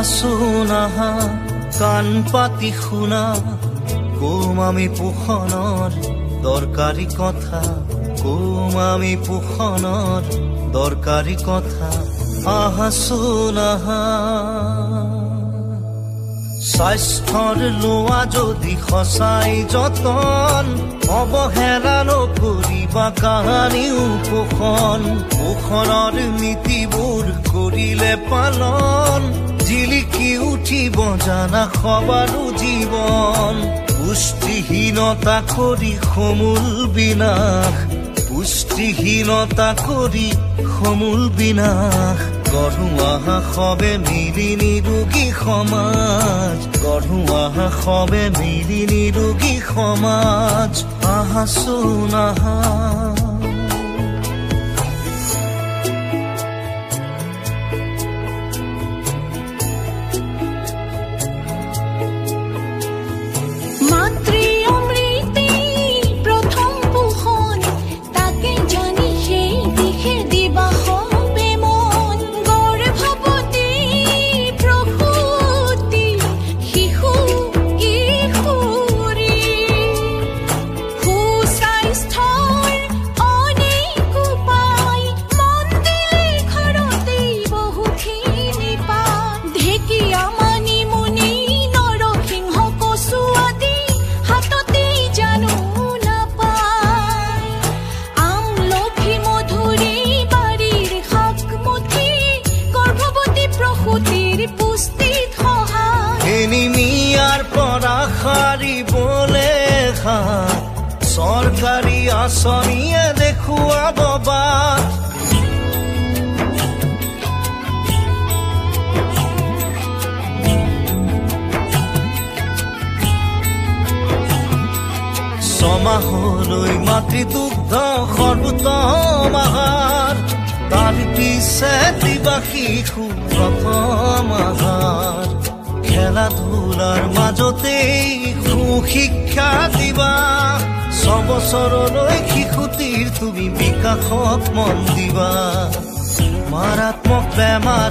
আহাচোন আহা কাণ পাতি শুনা কম আমি পোষণৰ দৰকাৰী কথা কম আমি পোষণৰ দৰকাৰী কথা আহাচোন আহা স্বাস্থ্যৰ লোৱা যদি সঁচাই যতন অৱহেলা নকৰিবা কাহানি পোষণৰ নীতিবোৰ কৰিলে পালন জিলিকি উঠিব জানা সবাৰো জীৱন পুষ্টিহীনতা কৰি সমূল বিনাশ পুষ্টিহীনতা কৰি সমূল বিনাশ গঢ়ো আহা সবে মিলি নিৰোগী সমাজ গঢ়ো আহা সবে মিলি নিৰোগী সমাজ আহাচোন আহা চৰকাৰী আঁচনিয়ে দেখুৱাব বাট ছমাহলৈ মাতৃদুগ্ধ সৰ্বোত্তম আহাৰ তাৰ পিছে দিবা শিশু প্ৰথম আহাৰ খেলা ধূলাৰ মাজতেই সুশিক্ষা দিবা 6 বছৰলৈ শিশুটিৰ তুমি বিকাশত মন দিবা মাৰাত্মক বেমাৰ